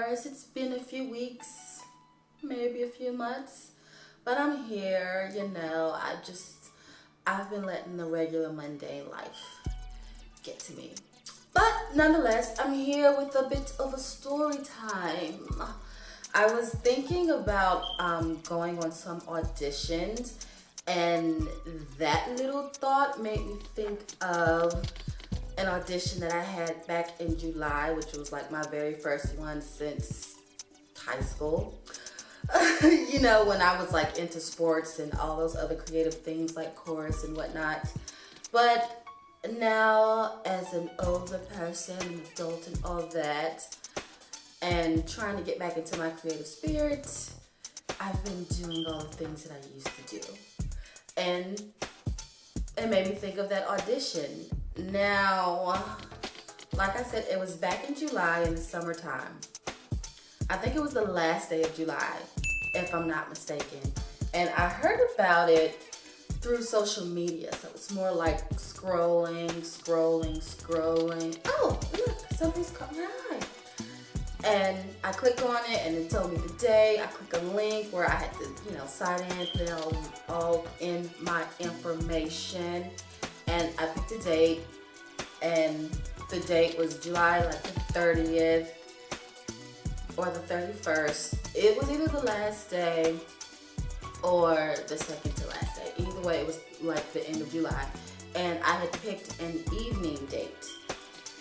course, it's been a few weeks, maybe a few months, but I'm here, you know. I've been letting the regular mundane life get to me. But nonetheless, I'm here with a bit of a story time. I was thinking about going on some auditions, and that little thought made me think of an audition that I had back in July, which was like my very first one since high school. You know, when I was like into sports and all those other creative things like chorus and whatnot. But now, as an older person, an adult and all that, and trying to get back into my creative spirit, I've been doing all the things that I used to do. And it made me think of that audition. Now, like I said, it was back in July in the summertime. I think it was the last day of July, if I'm not mistaken. And I heard about it through social media. So it's more like scrolling. Oh, look, something's caught my eye. And I clicked on it and it told me the day. I clicked a link where I had to, you know, sign in, put it all in my information. And I picked a date, and the date was July like the 30th or the 31st. It was either the last day or the second to last day. Either way, it was like the end of July. And I had picked an evening date.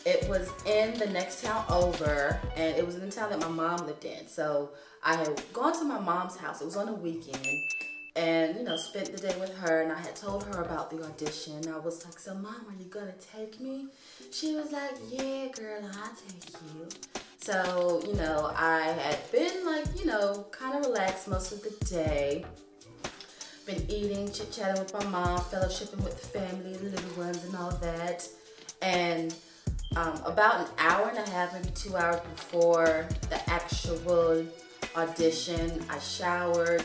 It was in the next town over, and it was in the town that my mom lived in. So I had gone to my mom's house. It was on a weekend. And, you know, spent the day with her, and I had told her about the audition. I was like, so Mom, are you gonna take me? She was like, yeah, girl, I'll take you. So, you know, I had been like, you know, kind of relaxed most of the day. Been eating, chit-chatting with my mom, fellowshipping with the family, the little ones and all that. And about an hour and a half, maybe 2 hours before the actual audition, I showered,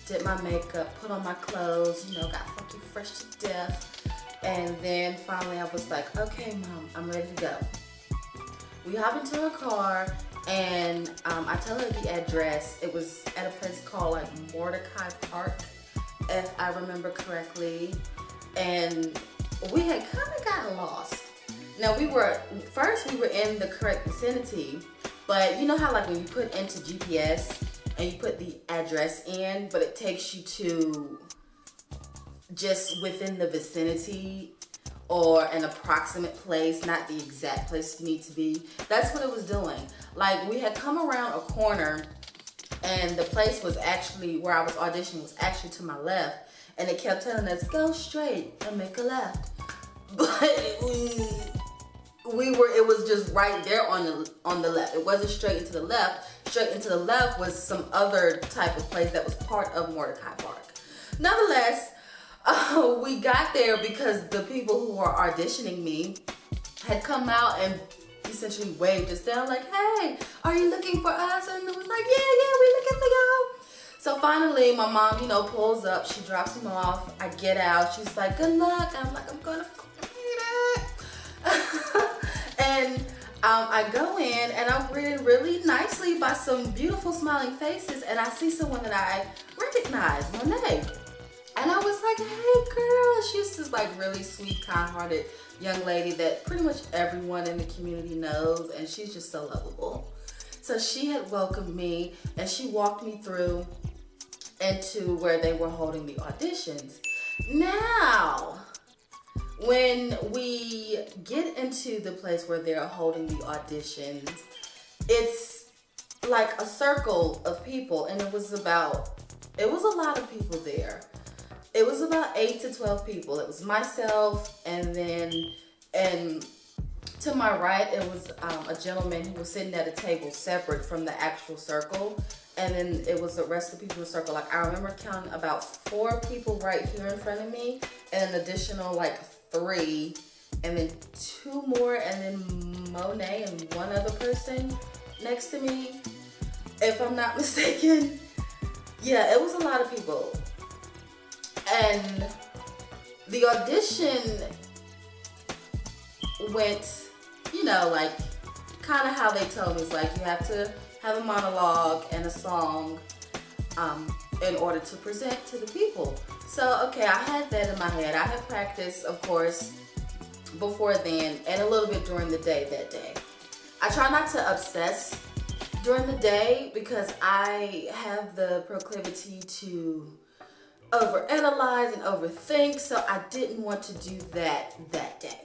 did my makeup, put on my clothes, you know, got fucking fresh to death. And then finally I was like, okay, Mom, I'm ready to go. We hop into her car, and I tell her the address. It was at a place called like Mordecai Park, if I remember correctly. And we had kind of gotten lost. Now we were in the correct vicinity, but you know how like when you put into GPS and you put the address in, but it takes you to just within the vicinity or an approximate place, not the exact place you need to be. That's what it was doing. Like we had come around a corner, and the place was actually, where I was auditioning was actually to my left, and it kept telling us, go straight and make a left. But it was just right there on the left. It wasn't straight into the left. Straight into the left was some other type of place that was part of Mordecai Park. Nonetheless, we got there because the people who were auditioning me had come out and essentially waved us down like, hey, are you looking for us? And it was like, yeah, we're looking for y'all. So finally, my mom, you know, pulls up. She drops him off. I get out. She's like, good luck. I'm like, I'm gonna fucking hate it. And I go in, and I'm greeted really nicely by some beautiful smiling faces, and I see someone that I recognize, Monet. And I was like, hey girl. She's this like really sweet, kind-hearted young lady that pretty much everyone in the community knows, and she's just so lovable. So she had welcomed me, and she walked me through into where they were holding the auditions. Now, when we get into the place where they're holding the auditions, it's like a circle of people, and it was a lot of people there. It was about 8 to 12 people. It was myself, and to my right, it was a gentleman who was sitting at a table separate from the actual circle. And then it was the rest of the people in the circle. Like I remember counting about 4 people right here in front of me, and an additional like 3, and then 2 more, and then Monet and one other person next to me, if I'm not mistaken. Yeah, it was a lot of people. And the audition went, you know, like kind of how they told me. It's like you have to have a monologue and a song in order to present to the people. So, okay, I had that in my head. I had practiced, of course, before then and a little bit during the day that day. I try not to obsess during the day because I have the proclivity to overanalyze and overthink, so I didn't want to do that day.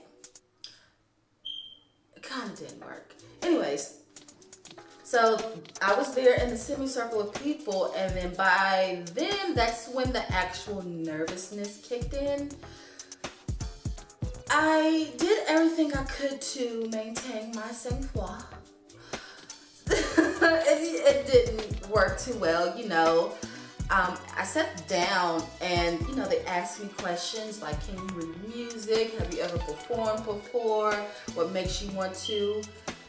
It kind of didn't work. Anyways, so I was there in the semicircle of people, and then by then, that's when the actual nervousness kicked in. I did everything I could to maintain my sang-froid. It didn't work too well, you know. I sat down and, you know, they asked me questions like, can you read music? Have you ever performed before? What makes you want to,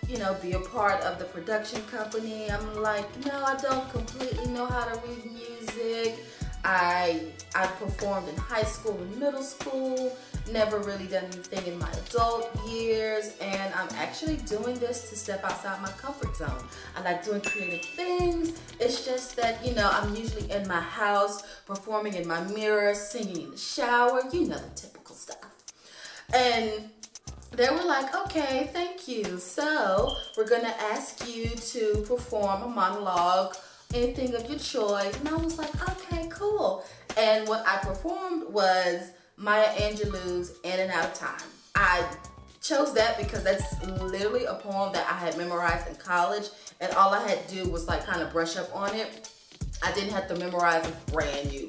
you know, be a part of the production company? I'm like, no, I don't completely know how to read music. I performed in high school and middle school, never really done anything in my adult years, and I'm actually doing this to step outside my comfort zone. I like doing creative things. It's just that, you know, I'm usually in my house, performing in my mirror, singing in the shower, you know, the typical stuff. And they were like, okay, thank you. So we're gonna ask you to perform a monologue, anything of your choice. And I was like, okay, cool. And what I performed was Maya Angelou's In and Out of Time. I chose that because that's literally a poem that I had memorized in college, and all I had to do was like kind of brush up on it. I didn't have to memorize a brand new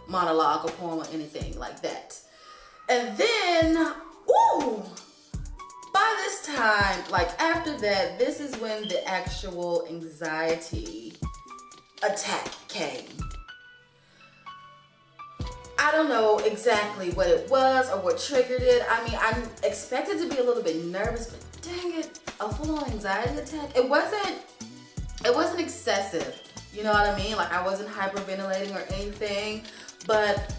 monologue or poem or anything like that. And then, ooh, by this time, like after that, this is when the actual anxiety attack came. I don't know exactly what it was or what triggered it. I mean, I expected to be a little bit nervous, but dang it, a full-on anxiety attack. It wasn't excessive. You know what I mean? Like I wasn't hyperventilating or anything, but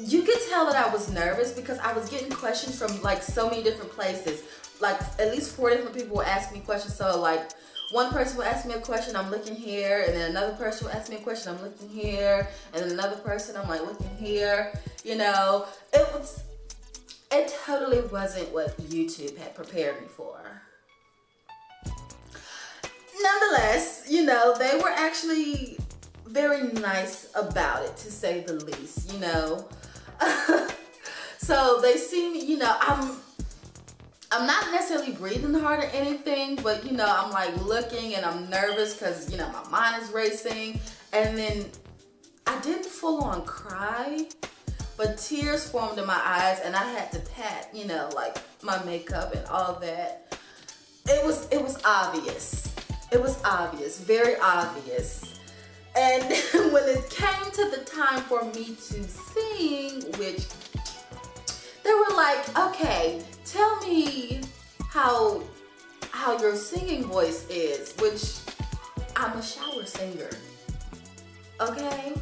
you could tell that I was nervous because I was getting questions from like so many different places. Like at least 4 different people were asking me questions. So like one person will ask me a question, I'm looking here, and then another person will ask me a question, I'm looking here, and then another person, I'm like looking here. You know, it totally wasn't what YouTube had prepared me for. Nonetheless, you know, they were actually very nice about it, to say the least, you know. So they see me, you know, I'm not necessarily breathing hard or anything, but you know, I'm like looking and I'm nervous because, you know, my mind is racing. And then I didn't full on cry, but tears formed in my eyes and I had to pat, you know, like my makeup and all that. It was obvious. It was obvious, very obvious. And when it came to the time for me to sing, which they were like, okay, tell me how your singing voice is, which I'm a shower singer, okay?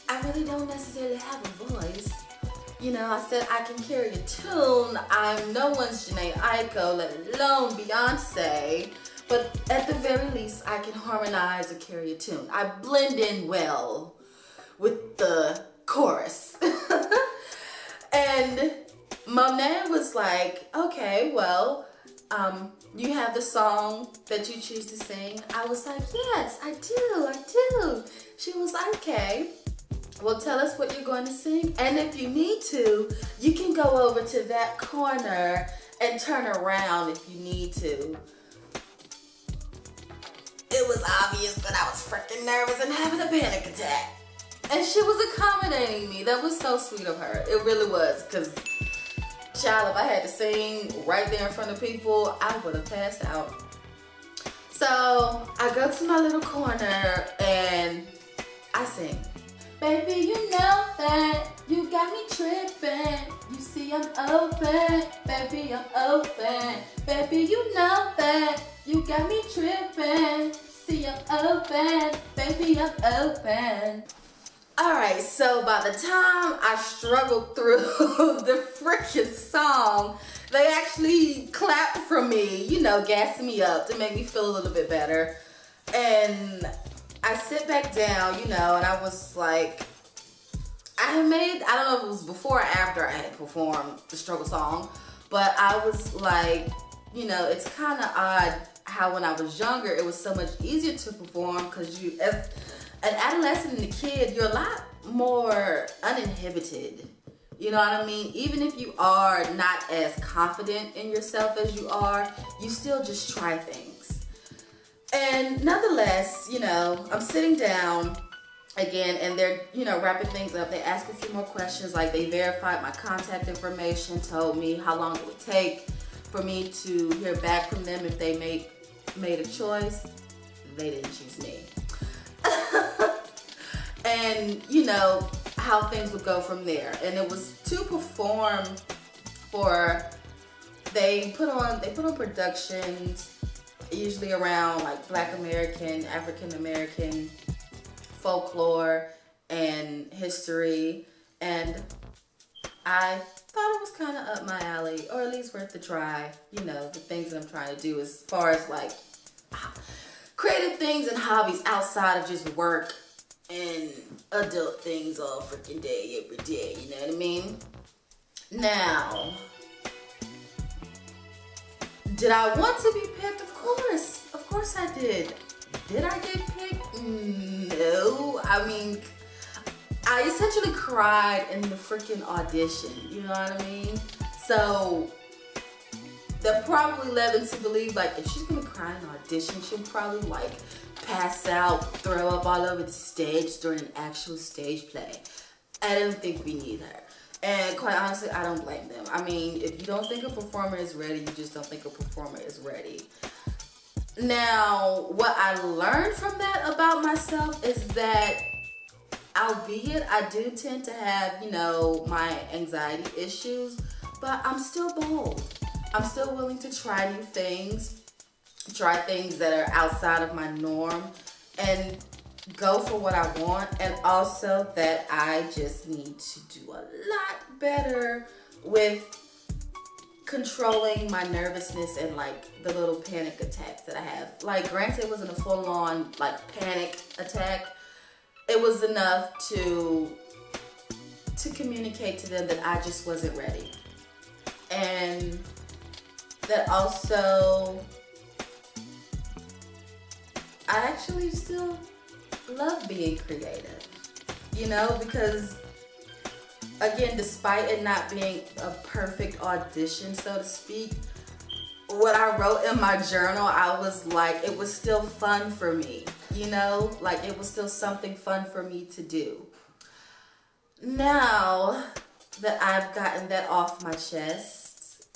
I really don't necessarily have a voice. You know, I said I can carry a tune. I'm no one's Janae Aiko, let alone Beyonce. But at the very least, I can harmonize or carry a tune. I blend in well with the chorus. And Monet was like, okay, well, you have the song that you choose to sing. I was like, yes, I do. She was like, okay, well, tell us what you're going to sing. And if you need to, you can go over to that corner and turn around if you need to. It was obvious that I was freaking nervous and having a panic attack. And she was accommodating me. That was so sweet of her. It really was. Because, child, if I had to sing right there in front of people, I would have passed out. So, I go to my little corner and I sing. Baby, you know that you got me tripping. You see I'm open. Baby, I'm open. Baby, you know that you got me tripping. See I'm open. Baby, I'm open. Alright, so by the time I struggled through the freaking song, they actually clapped clapped for me, you know, gassing me up to make me feel a little bit better. And I sit back down, you know, and I was like, I don't know if it was before or after I had performed the struggle song, but I was like, you know, it's kind of odd how when I was younger, it was so much easier to perform because you, as an adolescent and a kid, you're a lot more uninhibited. You know what I mean? Even if you are not as confident in yourself as you are, you still just try things. And nonetheless, you know, I'm sitting down again and they're, you know, wrapping things up. They ask a few more questions, like they verified my contact information, told me how long it would take for me to hear back from them if they made a choice. They didn't choose me. And you know how things would go from there. And it was to perform for, they put on productions usually around like Black American, African American folklore and history, and I thought it was kind of up my alley, or at least worth the try. You know, the things that I'm trying to do as far as like creative things and hobbies outside of just work and adult things all freaking day, every day, you know what I mean? Now, did I want to be picked? Of course I did. Did I get picked? No. I mean, I essentially cried in the freaking audition, you know what I mean? So that probably led me to believe, like, if she's gonna cry in an audition, she'll probably like pass out, throw up all over the stage during an actual stage play. I don't think we need her. And quite honestly, I don't blame them. I mean, if you don't think a performer is ready, you just don't think a performer is ready. Now, what I learned from that about myself is that, albeit I do tend to have, you know, my anxiety issues, but I'm still bold. I'm still willing to try new things, try things that are outside of my norm, and go for what I want. And also that I just need to do a lot better with controlling my nervousness and like the little panic attacks that I have. Like, granted, it wasn't a full-on like panic attack. It was enough to communicate to them that I just wasn't ready. And that also, I actually still love being creative, you know, because again, despite it not being a perfect audition, so to speak, what I wrote in my journal, I was like, it was still fun for me, you know, like it was still something fun for me to do. Now that I've gotten that off my chest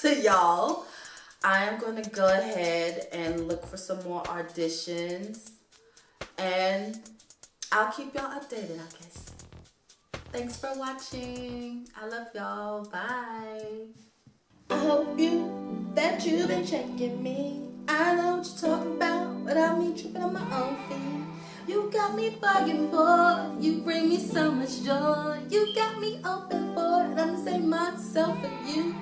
to y'all, I am going to go ahead and look for some more auditions, and I'll keep y'all updated, I guess. Thanks for watching. I love y'all. Bye. I hope that you've been checking me. I know what you're talking about without me tripping on my own feet. You got me bugging for, you bring me so much joy. You got me open for it, I'm the same myself for you.